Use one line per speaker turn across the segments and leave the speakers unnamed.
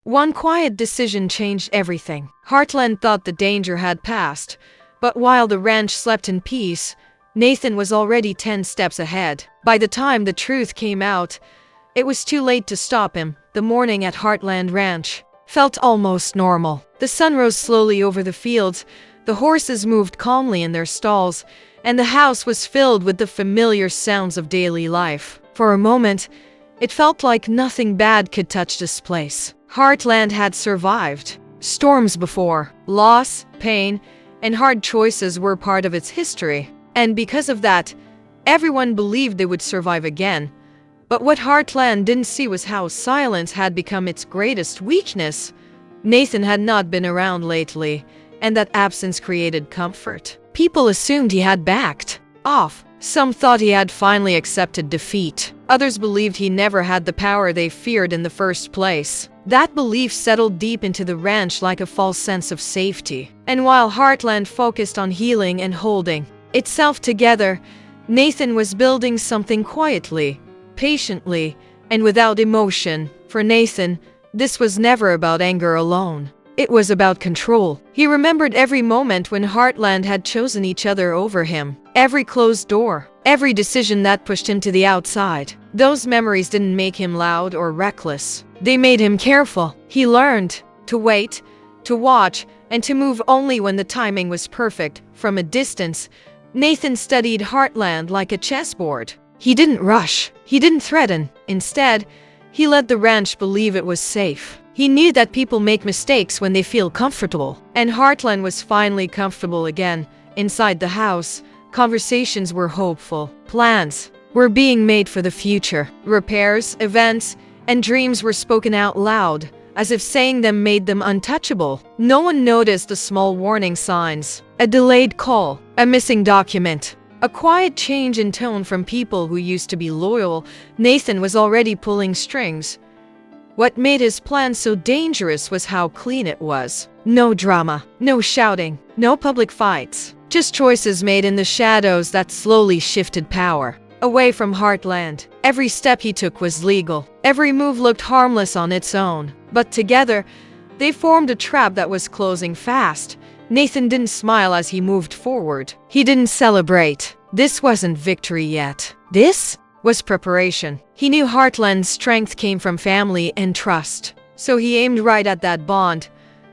One quiet decision changed everything. Heartland thought the danger had passed, but while the ranch slept in peace, Nathan was already 10 steps ahead. By the time the truth came out, it was too late to stop him. The morning at Heartland Ranch felt almost normal. The sun rose slowly over the fields, the horses moved calmly in their stalls, and the house was filled with the familiar sounds of daily life. For a moment, it felt like nothing bad could touch this place. Heartland had survived storms before. Loss, pain, and hard choices were part of its history. And because of that, everyone believed they would survive again. But what Heartland didn't see was how silence had become its greatest weakness. Nathan had not been around lately, and that absence created comfort. People assumed he had backed off. Some thought he had finally accepted defeat. Others believed he never had the power they feared in the first place. That belief settled deep into the ranch like a false sense of safety. And while Heartland focused on healing and holding itself together, Nathan was building something quietly, patiently, and without emotion. For Nathan, this was never about anger alone. It was about control. He remembered every moment when Heartland had chosen each other over him. Every closed door. Every decision that pushed him to the outside. Those memories didn't make him loud or reckless. They made him careful. He learned to wait, to watch, and to move only when the timing was perfect. From a distance, Nathan studied Heartland like a chessboard. He didn't rush. He didn't threaten. Instead, he let the ranch believe it was safe. He knew that people make mistakes when they feel comfortable. And Heartland was finally comfortable again. Inside the house, conversations were hopeful. Plans were being made for the future. Repairs, events, and dreams were spoken out loud, as if saying them made them untouchable. No one noticed the small warning signs. A delayed call, a missing document, a quiet change in tone from people who used to be loyal. Nathan was already pulling strings. What made his plan so dangerous was how clean it was. No drama, no shouting, no public fights. Just choices made in the shadows that slowly shifted power away from Heartland. Every step he took was legal. Every move looked harmless on its own. But together, they formed a trap that was closing fast. Nathan didn't smile as he moved forward. He didn't celebrate. This wasn't victory yet. This was preparation. He knew Heartland's strength came from family and trust. So he aimed right at that bond,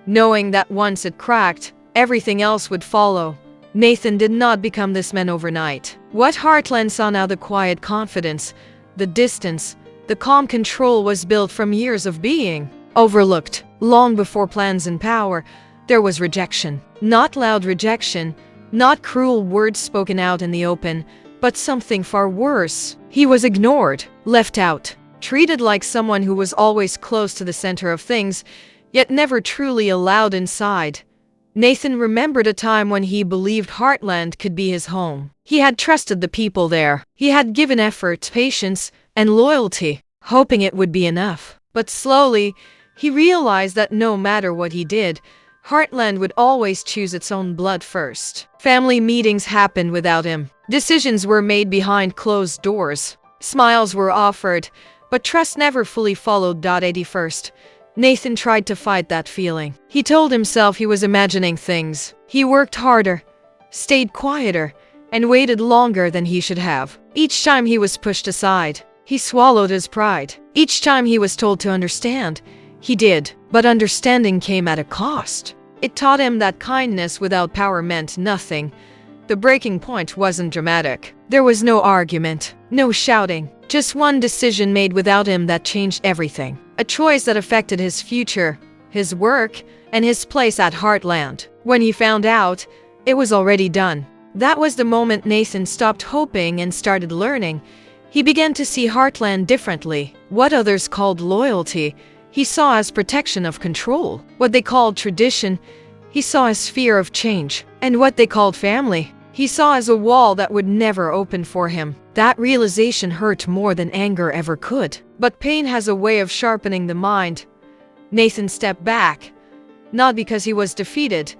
knowing that once it cracked, everything else would follow. Nathan did not become this man overnight. What Heartland saw now, the quiet confidence, the distance, the calm control, was built from years of being overlooked. Long before plans and power, there was rejection. Not loud rejection, not cruel words spoken out in the open, but something far worse. He was ignored, left out, treated like someone who was always close to the center of things, yet never truly allowed inside. Nathan remembered a time when he believed Heartland could be his home. He had trusted the people there. He had given effort, patience, and loyalty, hoping it would be enough. But slowly, he realized that no matter what he did, Heartland would always choose its own blood first. Family meetings happened without him. Decisions were made behind closed doors. Smiles were offered, but trust never fully followed. 81st. Nathan tried to fight that feeling. He told himself he was imagining things. He worked harder, stayed quieter, and waited longer than he should have. Each time he was pushed aside, he swallowed his pride. Each time he was told to understand, he did. But understanding came at a cost. It taught him that kindness without power meant nothing. The breaking point wasn't dramatic. There was no argument, no shouting, just one decision made without him that changed everything. A choice that affected his future, his work, and his place at Heartland. When he found out, it was already done. That was the moment Nathan stopped hoping and started learning. He began to see Heartland differently. What others called loyalty, he saw as protection of control. What they called tradition, he saw as fear of change. And what they called family, he saw as a wall that would never open for him. That realization hurt more than anger ever could. But pain has a way of sharpening the mind. Nathan stepped back, not because he was defeated,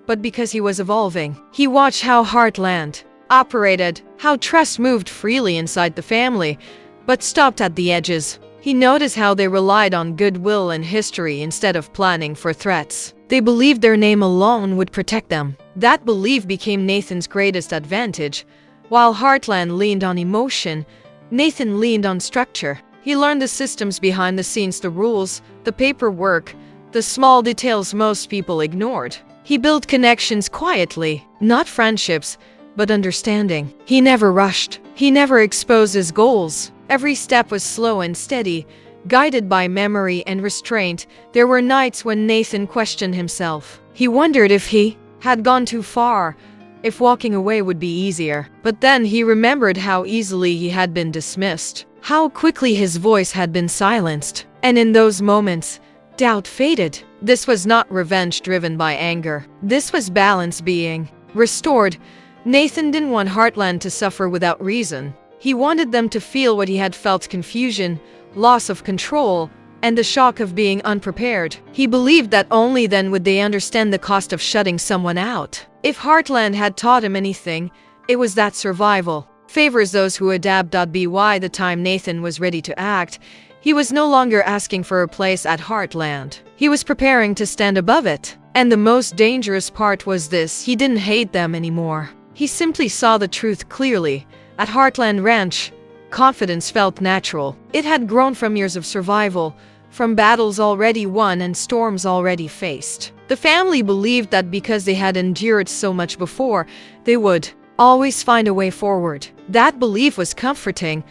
but because he was evolving. He watched how Heartland operated, how trust moved freely inside the family, but stopped at the edges. He He noticed how they relied on goodwill and history instead of planning for threats. They believed their name alone would protect them. That belief became Nathan's greatest advantage. While Heartland leaned on emotion, Nathan leaned on structure. He learned the systems behind the scenes, the rules, the paperwork, the small details most people ignored. He built connections quietly, not friendships, but understanding. He never rushed. He never exposed his goals. Every step was slow and steady, guided by memory and restraint. There were nights when Nathan questioned himself. He wondered if he had gone too far, if walking away would be easier. But then he remembered how easily he had been dismissed, how quickly his voice had been silenced. And in those moments, doubt faded. This was not revenge driven by anger. This was balance being restored. Nathan didn't want Heartland to suffer without reason. He wanted them to feel what he had felt: confusion, loss of control, and the shock of being unprepared. He believed that only then would they understand the cost of shutting someone out. If Heartland had taught him anything, it was that survival favors those who adapt. By the time Nathan was ready to act, he was no longer asking for a place at Heartland. He was preparing to stand above it. And the most dangerous part was this: he didn't hate them anymore. He simply saw the truth clearly. At Heartland Ranch, confidence felt natural. It had grown from years of survival, from battles already won and storms already faced. The family believed that because they had endured so much before, they would always find a way forward. That belief was comforting,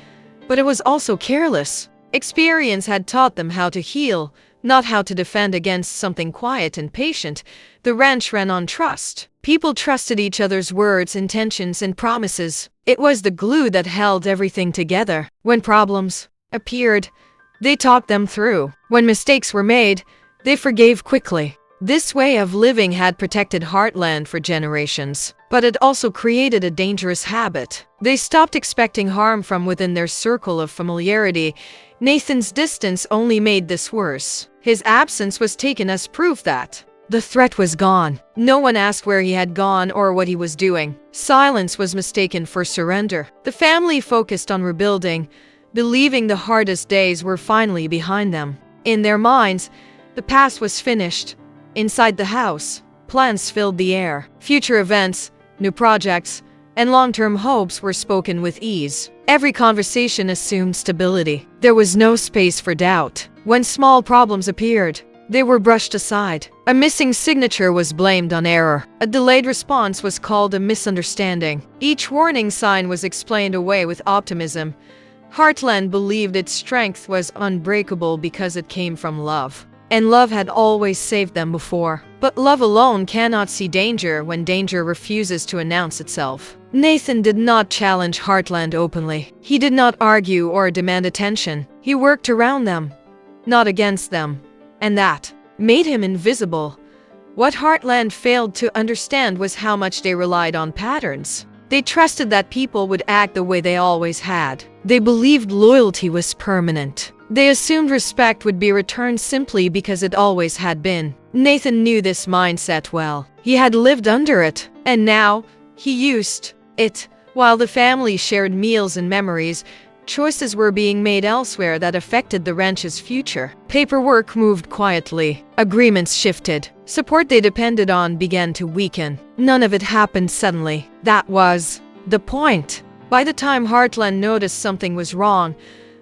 but it was also careless. Experience had taught them how to heal, not how to defend against something quiet and patient. The ranch ran on trust. People trusted each other's words, intentions, and promises. It was the glue that held everything together. When problems appeared, they talked them through. When mistakes were made, they forgave quickly. This way of living had protected Heartland for generations, but it also created a dangerous habit. They stopped expecting harm from within their circle of familiarity. Nathan's distance only made this worse. His absence was taken as proof that the threat was gone. No one asked where he had gone or what he was doing. Silence was mistaken for surrender. The family focused on rebuilding, believing the hardest days were finally behind them. In their minds, the past was finished. Inside the house, plans filled the air. Future events, new projects, and long-term hopes were spoken with ease. Every conversation assumed stability. There was no space for doubt. When small problems appeared, they were brushed aside. A missing signature was blamed on error. A delayed response was called a misunderstanding. Each warning sign was explained away with optimism. Heartland believed its strength was unbreakable because it came from love. And love had always saved them before. But love alone cannot see danger when danger refuses to announce itself. Nathan did not challenge Heartland openly. He did not argue or demand attention. He worked around them, not against them. And that made him invisible. What Heartland failed to understand was how much they relied on patterns. They trusted that people would act the way they always had. They believed loyalty was permanent. They assumed respect would be returned simply because it always had been. Nathan knew this mindset well. He had lived under it, and now he used it. While the family shared meals and memories, choices were being made elsewhere that affected the ranch's future. Paperwork moved quietly. Agreements shifted. Support they depended on began to weaken. None of it happened suddenly. That was the point. By the time Heartland noticed something was wrong,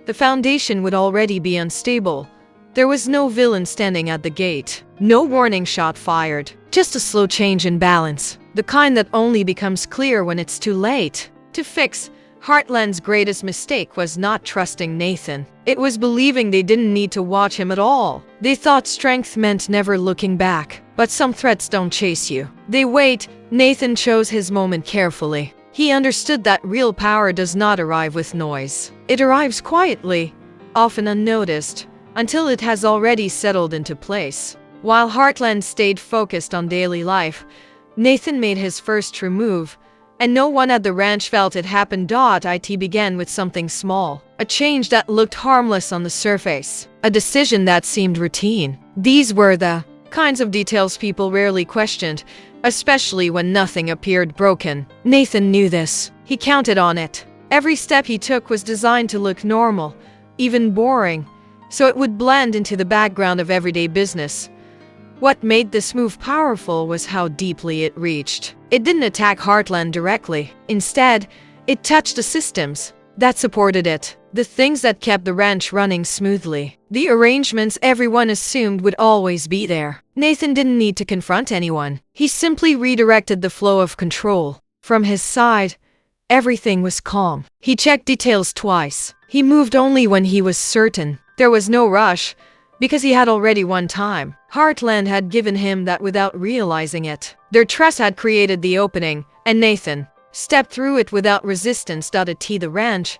the foundation would already be unstable. There was no villain standing at the gate. No warning shot fired. Just a slow change in balance. The kind that only becomes clear when it's too late to fix. Heartland's greatest mistake was not trusting Nathan. It was believing they didn't need to watch him at all. They thought strength meant never looking back. But some threats don't chase you. They wait. Nathan chose his moment carefully. He understood that real power does not arrive with noise. It arrives quietly, often unnoticed, until it has already settled into place. While Heartland stayed focused on daily life, Nathan made his first true move, and no one at the ranch felt it happen. It began with something small, a change that looked harmless on the surface, a decision that seemed routine. These were the kinds of details people rarely questioned, especially when nothing appeared broken. Nathan knew this. He counted on it. Every step he took was designed to look normal, even boring. so it would blend into the background of everyday business. What made this move powerful was how deeply it reached. It didn't attack Heartland directly. Instead, it touched the systems that supported it, the things that kept the ranch running smoothly, the arrangements everyone assumed would always be there. Nathan didn't need to confront anyone. He simply redirected the flow of control. From his side, everything was calm. He checked details twice. He moved only when he was certain. There was no rush, because he had already won time. Heartland had given him that without realizing it. Their trust had created the opening, and Nathan stepped through it without resistance. At the ranch,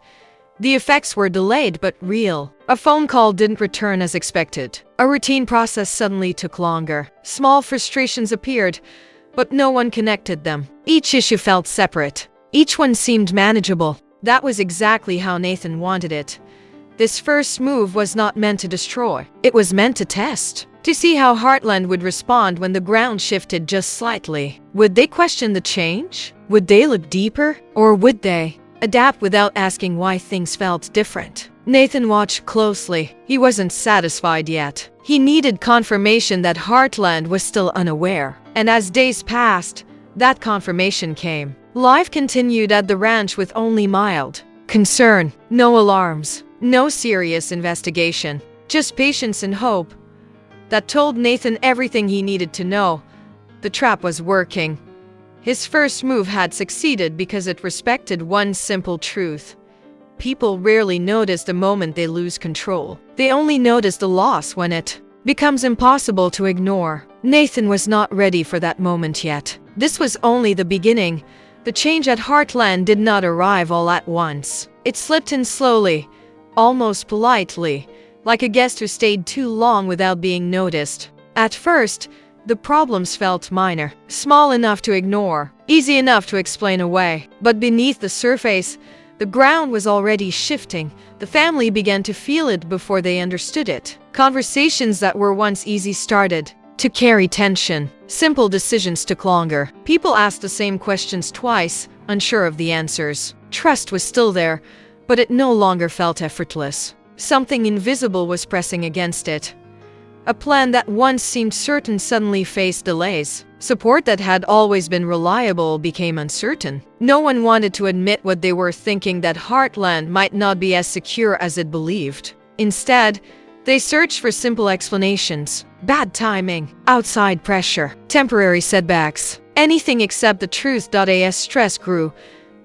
the effects were delayed but real. A phone call didn't return as expected. A routine process suddenly took longer. Small frustrations appeared, but no one connected them. Each issue felt separate. Each one seemed manageable. That was exactly how Nathan wanted it. This first move was not meant to destroy. It was meant to test. To see how Heartland would respond when the ground shifted just slightly. Would they question the change? Would they look deeper? Or would they adapt without asking why things felt different? Nathan watched closely. He wasn't satisfied yet. He needed confirmation that Heartland was still unaware. And as days passed, that confirmation came. Life continued at the ranch with only mild concern, no alarms, no serious investigation, just patience and hope that told Nathan everything he needed to know. The trap was working. His first move had succeeded because it respected one simple truth. People rarely notice the moment they lose control. They only notice the loss when it becomes impossible to ignore. Nathan was not ready for that moment yet. This was only the beginning. The change at Heartland did not arrive all at once. It slipped in slowly, almost politely, like a guest who stayed too long without being noticed. At first, the problems felt minor, small enough to ignore, easy enough to explain away. But beneath the surface, the ground was already shifting. The family began to feel it before they understood it. Conversations that were once easy started to carry tension. Simple decisions took longer. People asked the same questions twice, unsure of the answers. Trust was still there, but it no longer felt effortless. Something invisible was pressing against it. A plan that once seemed certain suddenly faced delays. Support that had always been reliable became uncertain. No one wanted to admit what they were thinking, that Heartland might not be as secure as it believed. Instead, they searched for simple explanations. Bad timing, outside pressure, temporary setbacks. Anything except the truth. As stress grew,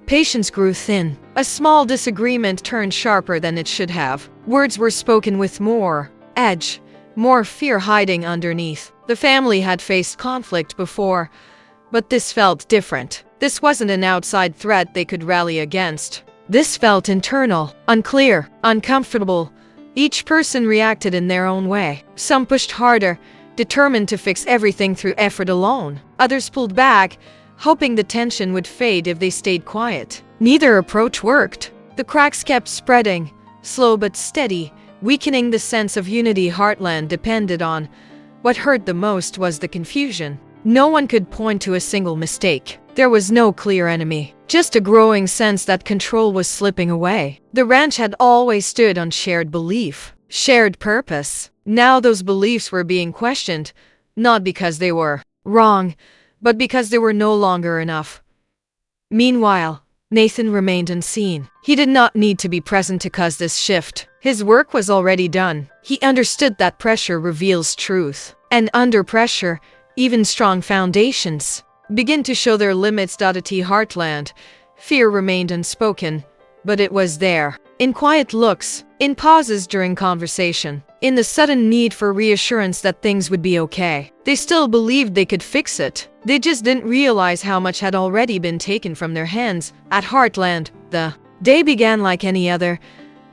patience grew thin. A small disagreement turned sharper than it should have. Words were spoken with more edge, more fear hiding underneath. The family had faced conflict before, but this felt different. This wasn't an outside threat they could rally against. This felt internal, unclear, uncomfortable. Each person reacted in their own way. Some pushed harder, determined to fix everything through effort alone. Others pulled back, hoping the tension would fade if they stayed quiet. Neither approach worked. The cracks kept spreading, slow but steady, weakening the sense of unity Heartland depended on. What hurt the most was the confusion. No one could point to a single mistake. There was no clear enemy, just a growing sense that control was slipping away. The ranch had always stood on shared belief, shared purpose. Now those beliefs were being questioned, not because they were wrong, but because they were no longer enough. Meanwhile, Nathan remained unseen. He did not need to be present to cause this shift. His work was already done. He understood that pressure reveals truth. And under pressure, even strong foundations begin to show their limits. At Heartland, fear remained unspoken, but it was there. In quiet looks, in pauses during conversation, in the sudden need for reassurance that things would be okay. They still believed they could fix it. They just didn't realize how much had already been taken from their hands. At Heartland, the day began like any other,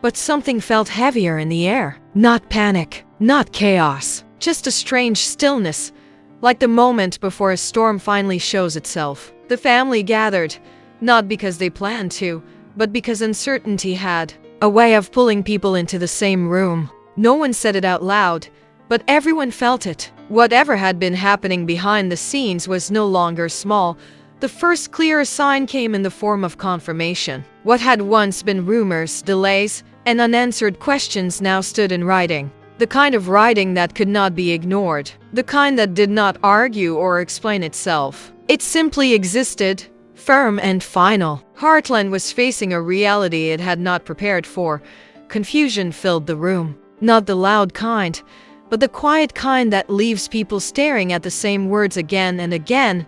but something felt heavier in the air. Not panic, not chaos, just a strange stillness, like the moment before a storm finally shows itself. The family gathered, not because they planned to, but because uncertainty had a way of pulling people into the same room. No one said it out loud, but everyone felt it. Whatever had been happening behind the scenes was no longer small. The first clear sign came in the form of confirmation. What had once been rumors, delays, and unanswered questions now stood in writing. The kind of writing that could not be ignored. The kind that did not argue or explain itself. It simply existed, firm and final. Heartland was facing a reality it had not prepared for. Confusion filled the room. Not the loud kind, but the quiet kind that leaves people staring at the same words again and again,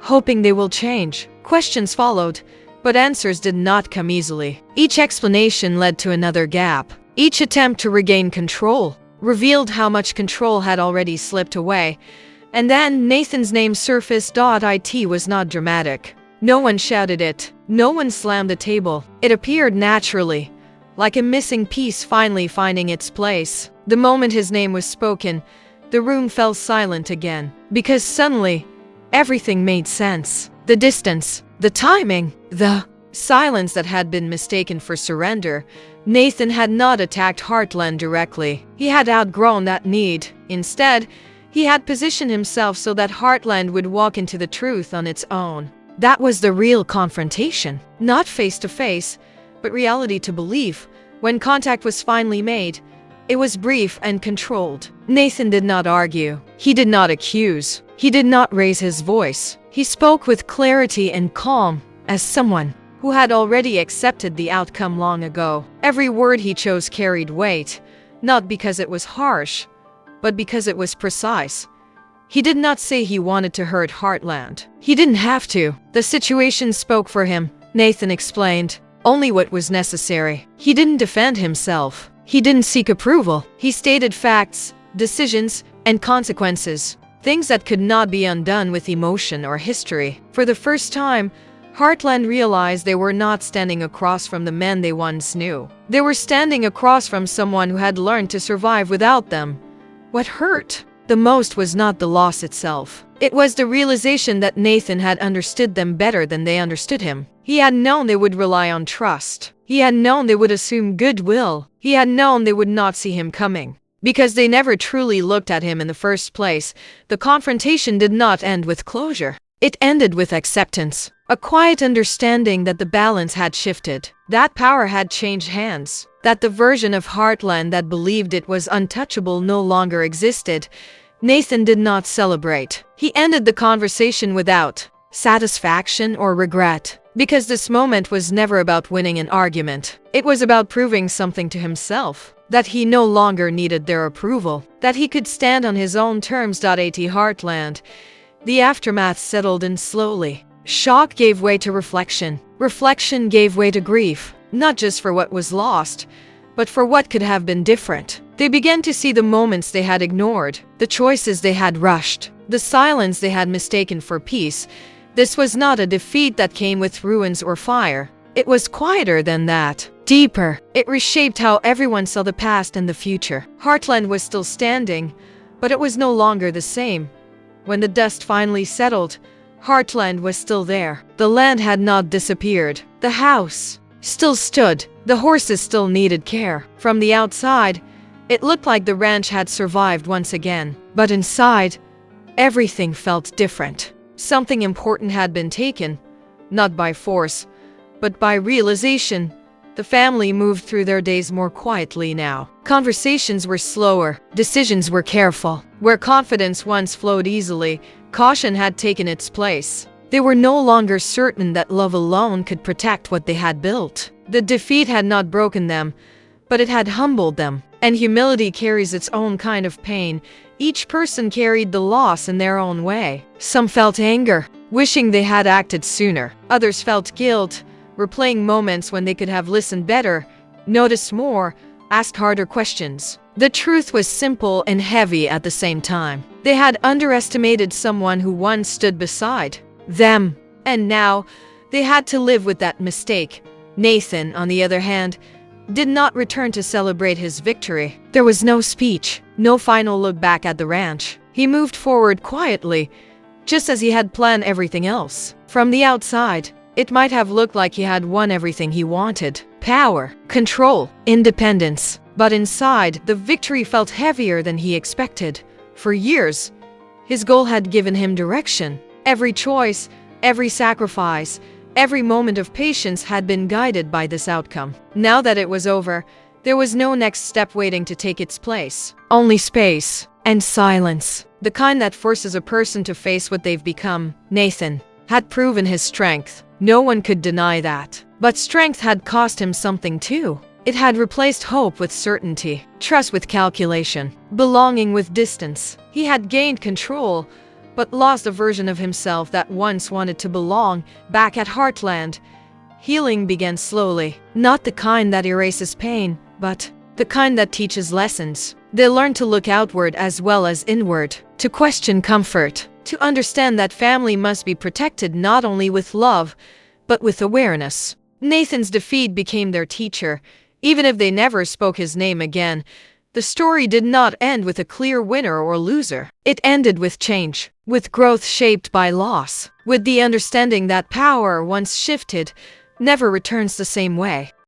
hoping they will change. Questions followed, but answers did not come easily. Each explanation led to another gap. Each attempt to regain control revealed how much control had already slipped away. And then Nathan's name surfaced. It was not dramatic. No one shouted it. No one slammed the table. It appeared naturally, like a missing piece finally finding its place. The moment his name was spoken, the room fell silent again. Because suddenly, everything made sense. The distance, the timing, the silence that had been mistaken for surrender. Nathan had not attacked Heartland directly. He had outgrown that need. Instead, he had positioned himself so that Heartland would walk into the truth on its own. That was the real confrontation. Not face to face, but reality to belief. When contact was finally made, it was brief and controlled. Nathan did not argue. He did not accuse. He did not raise his voice. He spoke with clarity and calm, as someone who had already accepted the outcome long ago. Every word he chose carried weight, not because it was harsh, but because it was precise. He did not say he wanted to hurt Heartland. He didn't have to. The situation spoke for him, Nathan explained. Only what was necessary. He didn't defend himself. He didn't seek approval. He stated facts, decisions, and consequences. Things that could not be undone with emotion or history. For the first time, Heartland realized they were not standing across from the men they once knew. They were standing across from someone who had learned to survive without them. What hurt the most was not the loss itself. It was the realization that Nathan had understood them better than they understood him. He had known they would rely on trust. He had known they would assume goodwill. He had known they would not see him coming. Because they never truly looked at him in the first place, the confrontation did not end with closure. It ended with acceptance. A quiet understanding that the balance had shifted. That power had changed hands. That the version of Heartland that believed it was untouchable no longer existed. Nathan did not celebrate. He ended the conversation without satisfaction or regret. Because this moment was never about winning an argument. It was about proving something to himself. That he no longer needed their approval. That he could stand on his own terms. At Heartland, the aftermath settled in slowly. Shock gave way to reflection. Reflection gave way to grief. Not just for what was lost, but for what could have been different. They began to see the moments they had ignored, the choices they had rushed, the silence they had mistaken for peace. This was not a defeat that came with ruins or fire. It was quieter than that, deeper. It reshaped how everyone saw the past and the future. Heartland was still standing, but it was no longer the same. When the dust finally settled, Heartland was still there. The land had not disappeared. The house still stood. The horses still needed care. From the outside, it looked like the ranch had survived once again. But inside, everything felt different. Something important had been taken, not by force, but by realization. The family moved through their days more quietly now. Conversations were slower. Decisions were careful. Where confidence once flowed easily, caution had taken its place. They were no longer certain that love alone could protect what they had built. The defeat had not broken them, but it had humbled them. And humility carries its own kind of pain. Each person carried the loss in their own way. Some felt anger, wishing they had acted sooner. Others felt guilt, replaying moments when they could have listened better, noticed more, asked harder questions. The truth was simple and heavy at the same time. They had underestimated someone who once stood beside them, and now they had to live with that mistake. Nathan, on the other hand, did not return to celebrate his victory. There was no speech, no final look back at the ranch. He moved forward quietly, just as he had planned everything else. From the outside, it might have looked like he had won everything he wanted. Power, control, independence. But inside, the victory felt heavier than he expected. For years, his goal had given him direction. Every choice, every sacrifice, every moment of patience had been guided by this outcome. Now that it was over, There was no next step waiting to take its place. Only space and silence. The kind that forces a person to face what they've become. Nathan had proven his strength. No one could deny that. But strength had cost him something too. It had replaced hope with certainty, trust with calculation, belonging with distance. He had gained control, but lost a version of himself that once wanted to belong. Back at Heartland, healing began slowly. Not the kind that erases pain, but the kind that teaches lessons. They learned to look outward as well as inward, to question comfort, to understand that family must be protected not only with love, but with awareness. Nathan's defeat became their teacher. Even if they never spoke his name again, the story did not end with a clear winner or loser. It ended with change, with growth shaped by loss, with the understanding that power, once shifted, never returns the same way.